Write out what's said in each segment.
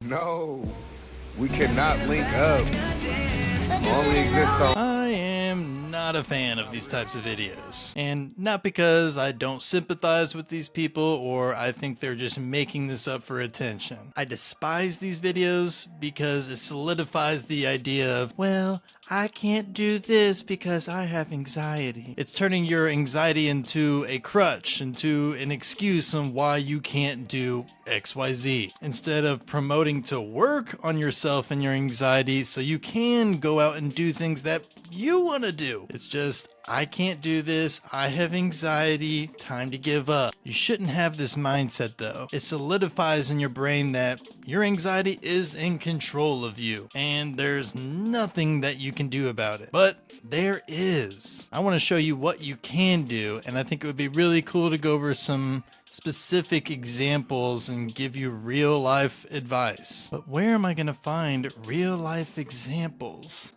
No, we cannot link up. Only exists on. I am not a fan of these types of videos. And not because I don't sympathize with these people or I think they're just making this up for attention. I despise these videos because it solidifies the idea of, well, I can't do this because I have anxiety. It's turning your anxiety into a crutch, into an excuse on why you can't do XYZ. Instead of promoting to work on yourself and your anxiety so you can go out and do things that you want to do. It's just, I can't do this, I have anxiety, time to give up. You shouldn't have this mindset though. It solidifies in your brain that your anxiety is in control of you and there's nothing that you can do about it. But there is. I want to show you what you can do, and I think it would be really cool to go over some specific examples and give you real life advice. But where am I going to find real life examples?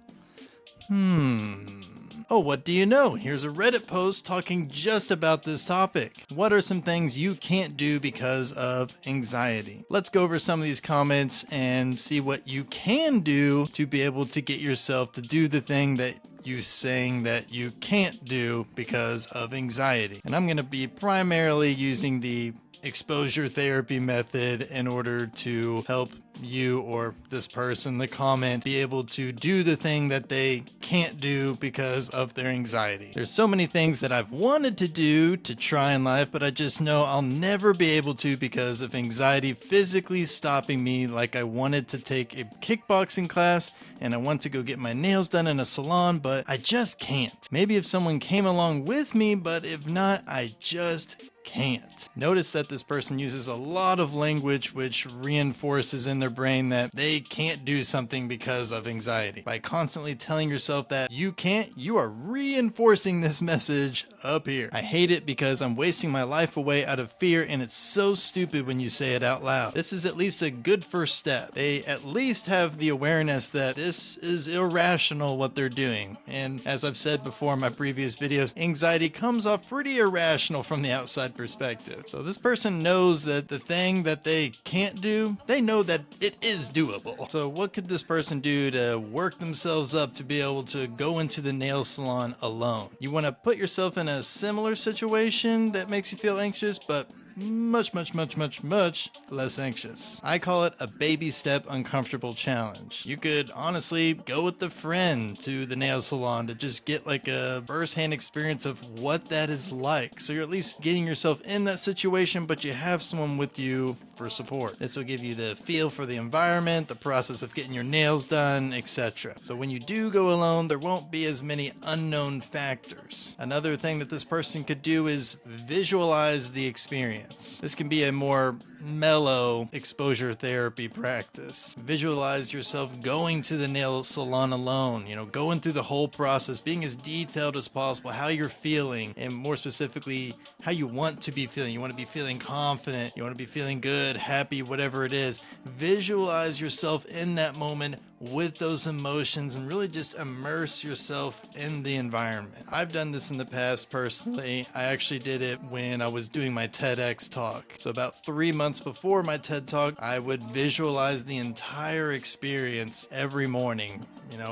Oh, what do you know? Here's a Reddit post talking just about this topic. What are some things you can't do because of anxiety? Let's go over some of these comments and see what you can do to be able to get yourself to do the thing that you saying that you can't do because of anxiety. And I'm going to be primarily using the exposure therapy method in order to help you or this person, the comment, be able to do the thing that they can't do because of their anxiety. There's so many things that I've wanted to do to try in life, but I just know I'll never be able to because of anxiety physically stopping me. Like I wanted to take a kickboxing class and I want to go get my nails done in a salon, but I just can't. Maybe if someone came along with me, but if not, I just can't. Notice that this person uses a lot of language which reinforces in their brain that they can't do something because of anxiety. By constantly telling yourself that you can't, you are reinforcing this message up here. I hate it because I'm wasting my life away out of fear, and it's so stupid when you say it out loud. This is at least a good first step. They at least have the awareness that this is irrational what they're doing. And as I've said before in my previous videos, anxiety comes off pretty irrational from the outside perspective. So this person knows that the thing that they can't do, they know that it is doable. So what could this person do to work themselves up to be able to go into the nail salon alone? You want to put yourself in a similar situation that makes you feel anxious, but much less anxious. I call it a baby step uncomfortable challenge. You could honestly go with a friend to the nail salon to just get like a first-hand experience of what that is like. So you're at least getting yourself in that situation, but you have someone with you for support. This will give you the feel for the environment, the process of getting your nails done, etc. So when you do go alone, there won't be as many unknown factors. Another thing that this person could do is visualize the experience. This can be a more mellow exposure therapy practice. Visualize yourself going to the nail salon alone, going through the whole process, being as detailed as possible, how you're feeling, and more specifically, how you want to be feeling. You want to be feeling confident, you want to be feeling good, happy, whatever it is. Visualize yourself in that moment with those emotions and really just immerse yourself in the environment. I've done this in the past personally. I actually did it when I was doing my TEDx talk. So about 3 months before my TED talk, I would visualize the entire experience every morning,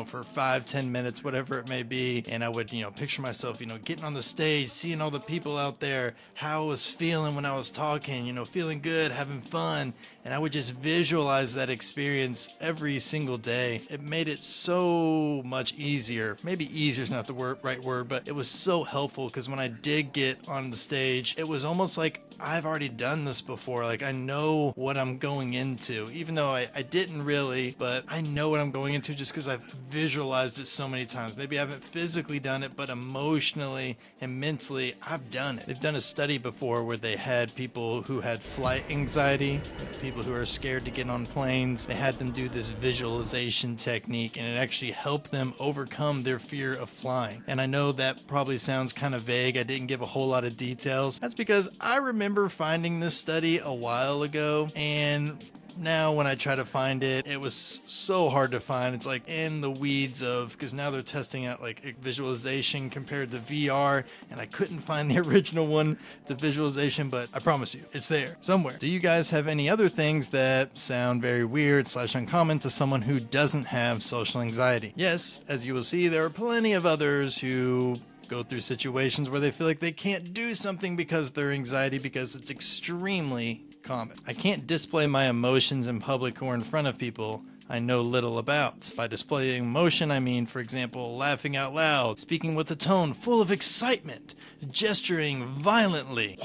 for 5-10 minutes, whatever it may be. And I would, picture myself, getting on the stage, seeing all the people out there, how I was feeling when I was talking, feeling good, having fun. And I would just visualize that experience every single day. It made it so much easier. Maybe easier is not the right word, but it was so helpful because when I did get on the stage, it was almost like I've already done this before. Like I know what I'm going into, even though I didn't really, but I know what I'm going into just because I've visualized it so many times. Maybe I haven't physically done it, but emotionally and mentally, I've done it. They've done a study before where they had people who had flight anxiety, people who are scared to get on planes. They had them do this visualization technique, and it actually helped them overcome their fear of flying. And I know that probably sounds kind of vague. I didn't give a whole lot of details. That's because I remember finding this study a while ago, and now when I try to find it, it was so hard to find. It's like in the weeds of, because now they're testing out like visualization compared to VR, and I couldn't find the original one to visualization, but I promise you, it's there somewhere. Do you guys have any other things that sound very weird / uncommon to someone who doesn't have social anxiety? Yes, as you will see, there are plenty of others who go through situations where they feel like they can't do something because of their anxiety, because it's extremely common. I can't display my emotions in public or in front of people I know little about. By displaying emotion, I mean, for example, laughing out loud, speaking with a tone full of excitement, gesturing violently,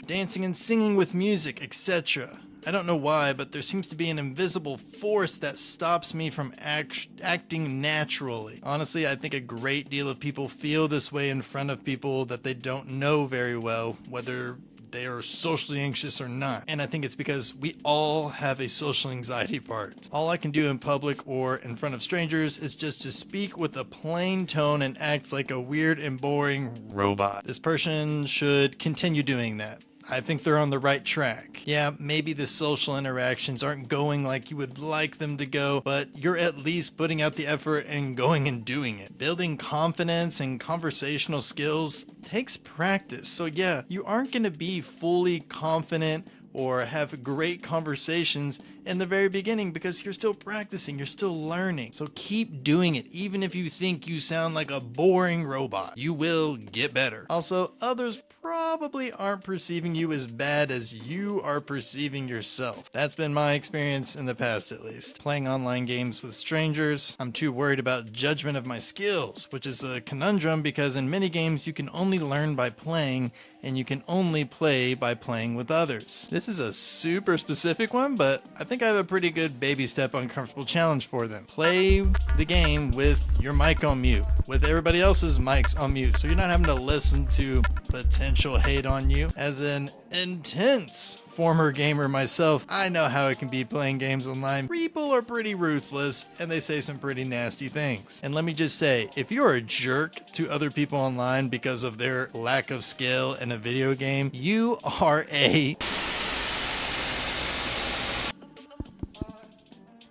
dancing and singing with music, etc. I don't know why, but there seems to be an invisible force that stops me from acting naturally. Honestly, I think a great deal of people feel this way in front of people that they don't know very well, whether they are socially anxious or not. And I think it's because we all have a social anxiety part. All I can do in public or in front of strangers is just to speak with a plain tone and act like a weird and boring robot. This person should continue doing that. I think they're on the right track. Yeah, maybe the social interactions aren't going like you would like them to go, but you're at least putting out the effort and going and doing it. Building confidence and conversational skills takes practice. So yeah, you aren't going to be fully confident or have great conversations in the very beginning because you're still practicing, you're still learning. So keep doing it, even if you think you sound like a boring robot. You will get better. Also, others probably aren't perceiving you as bad as you are perceiving yourself. That's been my experience in the past, at least. Playing online games with strangers, I'm too worried about judgment of my skills, which is a conundrum because in many games you can only learn by playing, and you can only play by playing with others. This is a super specific one, but I think I have a pretty good baby step uncomfortable challenge for them. Play the game with your mic on mute, with everybody else's mics on mute, so you're not having to listen to potential hate on you. As an intense former gamer myself, I know how it can be playing games online. People are pretty ruthless and they say some pretty nasty things. And let me just say, if you're a jerk to other people online because of their lack of skill in a video game, you are a...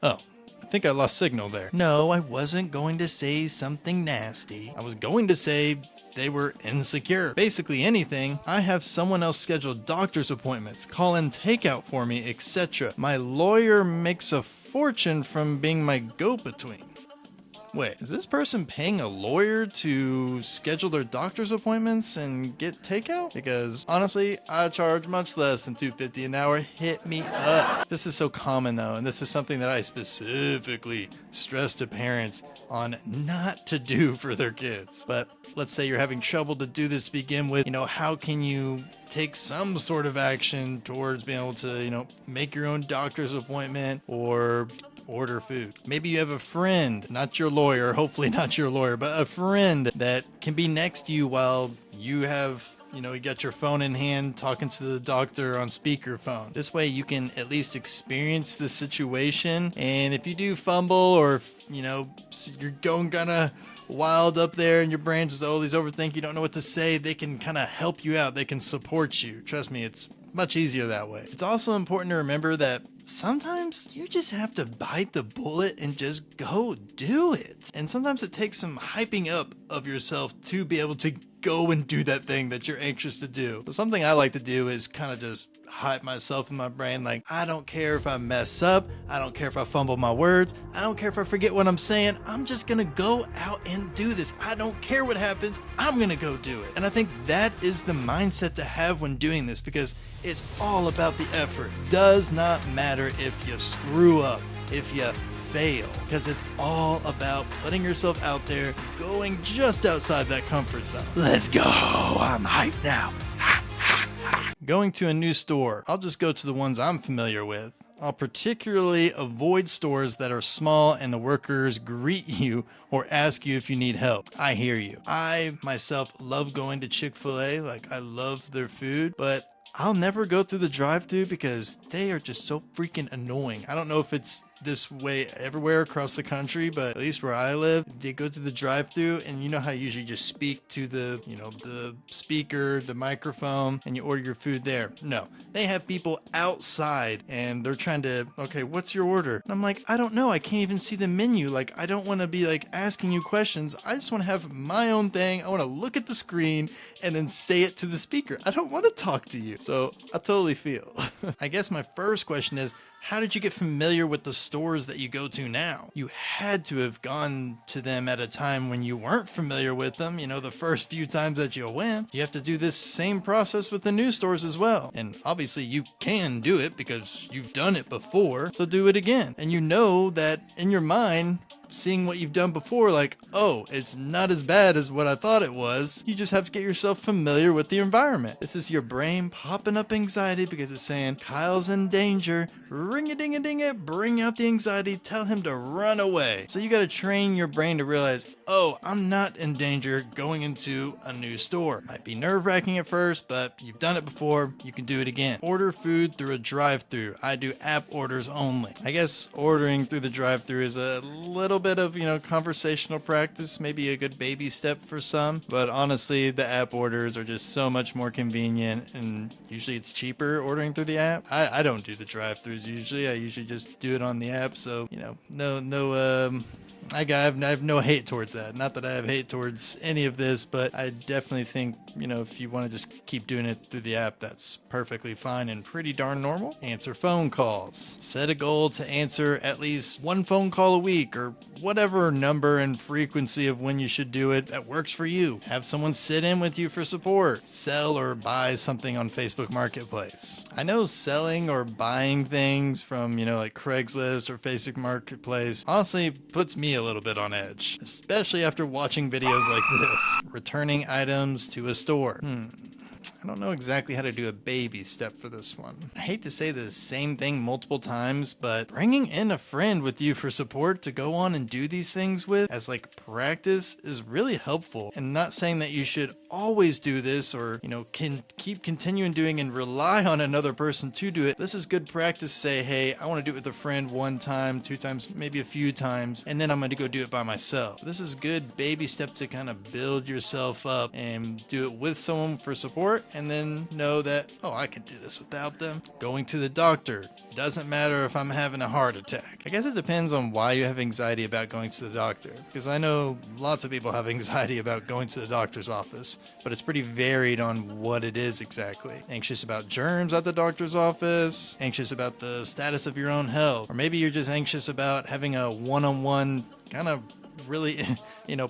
Oh. I think I lost signal there. No, I wasn't going to say something nasty. I was going to say they were insecure. Basically anything. I have someone else schedule doctor's appointments, call in takeout for me, etc. My lawyer makes a fortune from being my go-between. Wait, is this person paying a lawyer to schedule their doctor's appointments and get takeout? Because honestly, I charge much less than $2.50 an hour. Hit me up. This is so common though, and this is something that I specifically stress to parents on not to do for their kids. But let's say you're having trouble to do this to begin with, how can you take some sort of action towards being able to, make your own doctor's appointment or order food? Maybe you have a friend, not your lawyer, hopefully not your lawyer, but a friend that can be next to you while you have, you got your phone in hand talking to the doctor on speakerphone. This way you can at least experience the situation. And if you do fumble or, you're going kind of wild up there and your brain's just always overthink, you don't know what to say, they can kind of help you out. They can support you. Trust me, it's much easier that way. It's also important to remember that sometimes you just have to bite the bullet and just go do it. And sometimes it takes some hyping up of yourself to be able to go and do that thing that you're anxious to do. So something I like to do is kind of just hype myself in my brain, like, I don't care if I mess up, I don't care if I fumble my words, I don't care if I forget what I'm saying, I'm just gonna go out and do this. I don't care what happens, I'm gonna go do it. And I think that is the mindset to have when doing this, because it's all about the effort. Does not matter if you screw up, if you fail, because it's all about putting yourself out there, going just outside that comfort zone. Let's go, I'm hyped now. Going to a new store, I'll just go to the ones I'm familiar with. I'll particularly avoid stores that are small and the workers greet you or ask you if you need help. I hear you. I myself love going to Chick-fil-A, like I love their food, but I'll never go through the drive-thru because they are just so freaking annoying. I don't know if it's this way everywhere across the country, but at least where I live, they go through the drive-through, and you know how you usually just speak to the, the speaker, the microphone, and you order your food there. No, they have people outside, and they're trying to, okay, what's your order? And I'm like, I don't know. I can't even see the menu. Like, I don't want to be like asking you questions. I just want to have my own thing. I want to look at the screen and then say it to the speaker. I don't want to talk to you. So I totally feel. I guess my first question is, how did you get familiar with the stores that you go to now? You had to have gone to them at a time when you weren't familiar with them, the first few times that you went. You have to do this same process with the new stores as well. And obviously you can do it because you've done it before, so do it again. And you know that in your mind, seeing what you've done before, like, oh, it's not as bad as what I thought it was. You just have to get yourself familiar with the environment. This is your brain popping up anxiety because it's saying, Kyle's in danger. Ring-a-ding-a-ding-it, bring out the anxiety, tell him to run away. So you got to train your brain to realize, oh, I'm not in danger going into a new store. Might be nerve-wracking at first, but you've done it before, you can do it again. Order food through a drive-through. I do app orders only. I guess ordering through the drive-through is a little bit of, conversational practice, maybe a good baby step for some, but honestly, the app orders are just so much more convenient, and usually it's cheaper ordering through the app. I don't do the drive-throughs usually. I usually just do it on the app, so, I have no hate towards that. Not that I have hate towards any of this, but I definitely think, if you want to just keep doing it through the app, that's perfectly fine and pretty darn normal. Answer phone calls. Set a goal to answer at least one phone call a week, or whatever number and frequency of when you should do it that works for you. Have someone sit in with you for support. Sell or buy something on Facebook Marketplace. I know selling or buying things from, like Craigslist or Facebook Marketplace honestly puts me a little bit on edge, especially after watching videos like this. Returning items to a store. I don't know exactly how to do a baby step for this one. I hate to say the same thing multiple times, but bringing in a friend with you for support to go on and do these things with as like practice is really helpful. And not saying that you should always do this or, can keep continuing doing and rely on another person to do it. This is good practice. Say, hey, I want to do it with a friend one time, two times, maybe a few times, and then I'm going to go do it by myself. This is good baby step to kind of build yourself up and do it with someone for support, and then know that, oh, I can do this without them. Going to the doctor. Doesn't matter if I'm having a heart attack. I guess it depends on why you have anxiety about going to the doctor, because I know lots of people have anxiety about going to the doctor's office, but it's pretty varied on what it is exactly. Anxious about germs at the doctor's office, anxious about the status of your own health, or maybe you're just anxious about having a one-on-one kind of really,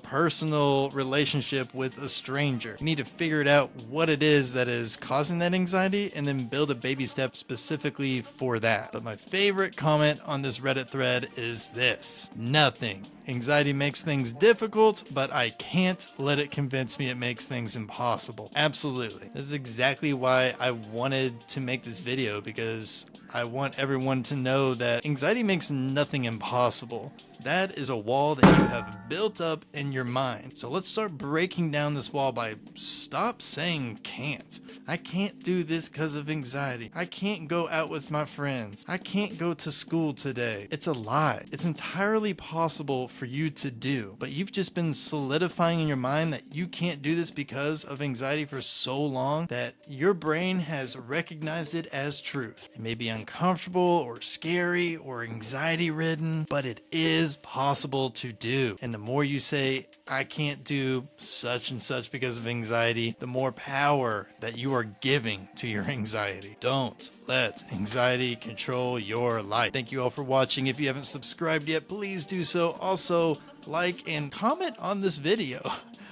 personal relationship with a stranger. You need to figure it out what it is that is causing that anxiety and then build a baby step specifically for that. But my favorite comment on this Reddit thread is this: nothing. Anxiety makes things difficult, but I can't let it convince me it makes things impossible. Absolutely. This is exactly why I wanted to make this video, because I want everyone to know that anxiety makes nothing impossible. That is a wall that you have built up in your mind. So let's start breaking down this wall by stop saying can't. I can't do this because of anxiety. I can't go out with my friends. I can't go to school today. It's a lie. It's entirely possible for you to do, but you've just been solidifying in your mind that you can't do this because of anxiety for so long that your brain has recognized it as truth. It may be uncomfortable or scary or anxiety ridden, but it is possible to do. And the more you say, I can't do such and such because of anxiety, the more power that you are giving to your anxiety. Don't let anxiety control your life. Thank you all for watching. If you haven't subscribed yet, please do so. Also, like and comment on this video.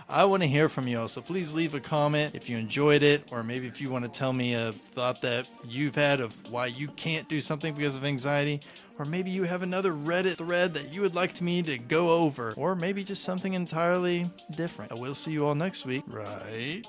I want to hear from you all, so please leave a comment if you enjoyed it, or maybe if you want to tell me a thought that you've had of why you can't do something because of anxiety, or maybe you have another Reddit thread that you would like me to go over, or maybe just something entirely different. I will see you all next week. Right?